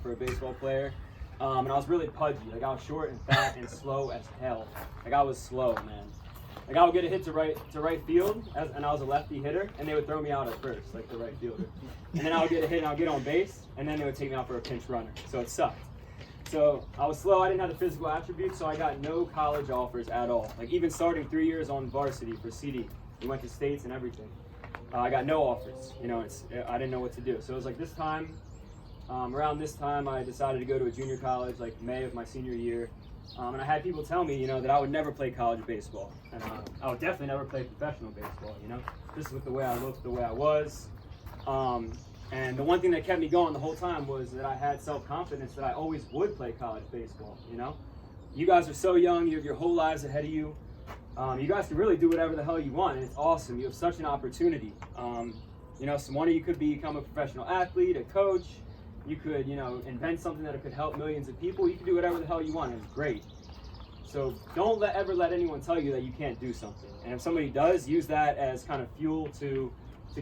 for a baseball player. And I was really pudgy. Like, I was short and fat and slow as hell. Like, I was slow, man. Like, I would get a hit to right field, and I was a lefty hitter, and they would throw me out at first, like the right fielder. And then I would get a hit, and I would get on base, and then they would take me out for a pinch runner. So it sucked. So I was slow. I didn't have the physical attributes, so I got no college offers at all. Like, even starting 3 years on varsity for CD, we went to states and everything. I got no offers. I didn't know what to do. So it was like this time, around this time, I decided to go to a junior college, like May of my senior year. And I had people tell me, that I would never play college baseball. And I would definitely never play professional baseball, just with the way I looked, the way I was. And the one thing that kept me going the whole time was that I had self-confidence that I always would play college baseball, You guys are so young, you have your whole lives ahead of you. You guys can really do whatever the hell you want, and it's awesome. You have such an opportunity. So one of you could become a professional athlete, a coach. You could, invent something that could help millions of people. You can do whatever the hell you want, and it's great. So don't ever let anyone tell you that you can't do something. And if somebody does, use that as kind of fuel to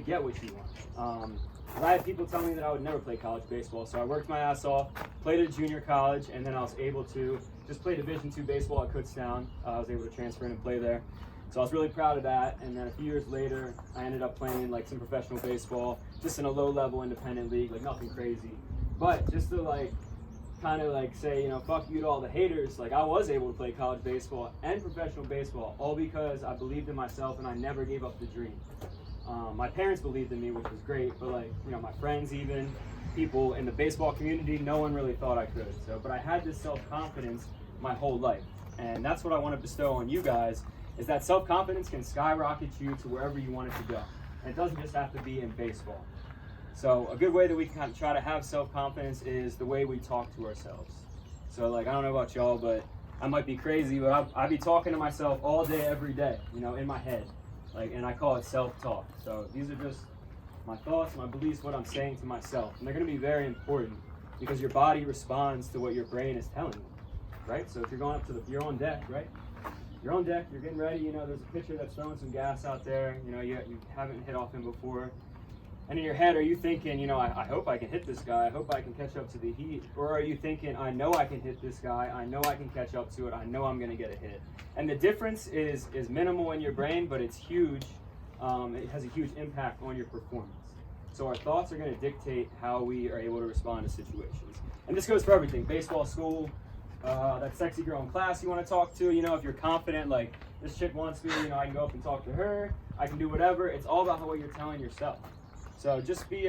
get what you want. I had people tell me that I would never play college baseball, so I worked my ass off, played at a junior college, and then I was able to just play Division II baseball at Kutztown. I was able to transfer in and play there. So I was really proud of that, and then a few years later, I ended up playing like some professional baseball, just in a low-level independent league, like nothing crazy. But just to kind of say, fuck you to all the haters, I was able to play college baseball and professional baseball, all because I believed in myself and I never gave up the dream. My parents believed in me, which was great, but my friends, even people in the baseball community, no one really thought I could. But I had this self-confidence my whole life, and that's what I want to bestow on you guys, is that self-confidence can skyrocket you to wherever you want it to go. And it doesn't just have to be in baseball. So a good way that we can try to have self-confidence is the way we talk to ourselves. So I don't know about y'all, but I might be crazy, but I be talking to myself all day, every day, in my head. And I call it self-talk. So these are just my thoughts, my beliefs, what I'm saying to myself. And they're going to be very important because your body responds to what your brain is telling you, right? So if you're going up to you're on deck, right? You're on deck, you're getting ready, there's a pitcher that's throwing some gas out there, you haven't hit off him before. And in your head, are you thinking, I hope I can hit this guy, I hope I can catch up to the heat? Or are you thinking, I know I can hit this guy, I know I can catch up to it, I know I'm going to get a hit? And the difference is minimal in your brain, but it's huge. It has a huge impact on your performance. So our thoughts are going to dictate how we are able to respond to situations. And this goes for everything, baseball, school, that sexy girl in class you want to talk to, if you're confident, this chick wants me, I can go up and talk to her, I can do whatever. It's all about what you're telling yourself. So just be,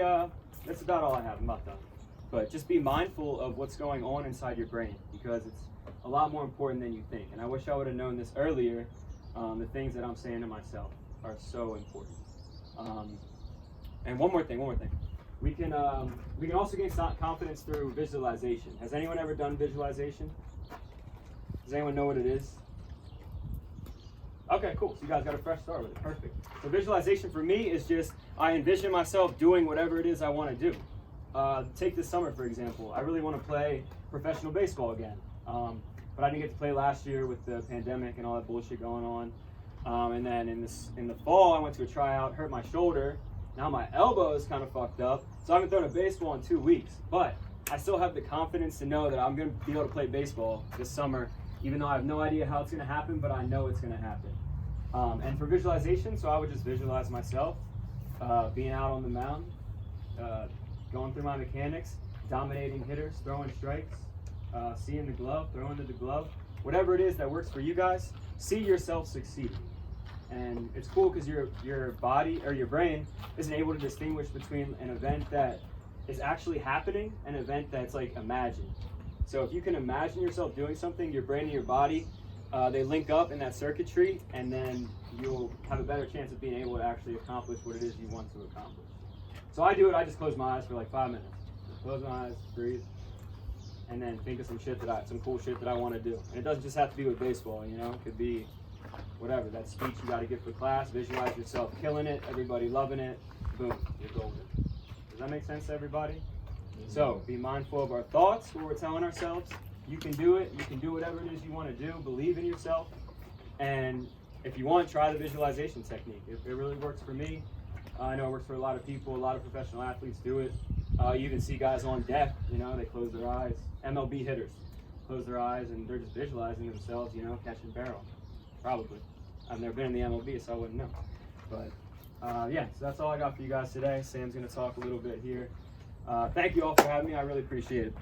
that's about all I have, I'm about done. But just be mindful of what's going on inside your brain, because it's a lot more important than you think. And I wish I would have known this earlier. The things that I'm saying to myself are so important. And one more thing. We can also gain confidence through visualization. Has anyone ever done visualization? Does anyone know what it is? Okay, cool. So you guys got a fresh start with it. Perfect. So visualization for me is just, I envision myself doing whatever it is I want to do. Take this summer, for example. I really want to play professional baseball again. But I didn't get to play last year with the pandemic and all that bullshit going on. And then in the fall, I went to a tryout, hurt my shoulder. Now my elbow is kind of fucked up. So I haven't thrown a baseball in 2 weeks. But I still have the confidence to know that I'm going to be able to play baseball this summer, even though I have no idea how it's going to happen, but I know it's going to happen. And for visualization, so I would just visualize myself being out on the mound, going through my mechanics, dominating hitters, throwing strikes, seeing the glove, throwing to the glove. Whatever it is that works for you guys, see yourself succeed. And it's cool because your body or your brain isn't able to distinguish between an event that is actually happening and an event that's imagined. So if you can imagine yourself doing something, your brain and your body, they link up in that circuitry, and then you'll have a better chance of being able to actually accomplish what it is you want to accomplish. So I do it, I just close my eyes for 5 minutes. Just close my eyes, breathe, and then think of some cool shit that I want to do. And it doesn't just have to be with baseball, it could be whatever. That speech you got to give for class, visualize yourself killing it, everybody loving it, boom, you're golden. Does that make sense to everybody? So be mindful of our thoughts, what we're telling ourselves. You can do it. You can do whatever it is you want to do. Believe in yourself. And if you want, try the visualization technique. It really works for me. I know it works for a lot of people. A lot of professional athletes do it. You even see guys on deck, you know, they close their eyes. MLB hitters close their eyes and they're just visualizing themselves, you know, catching barrel. Probably. I've never been in the MLB, so I wouldn't know. But yeah, so that's all I got for you guys today. Sam's going to talk a little bit here. Thank you all for having me. I really appreciate it.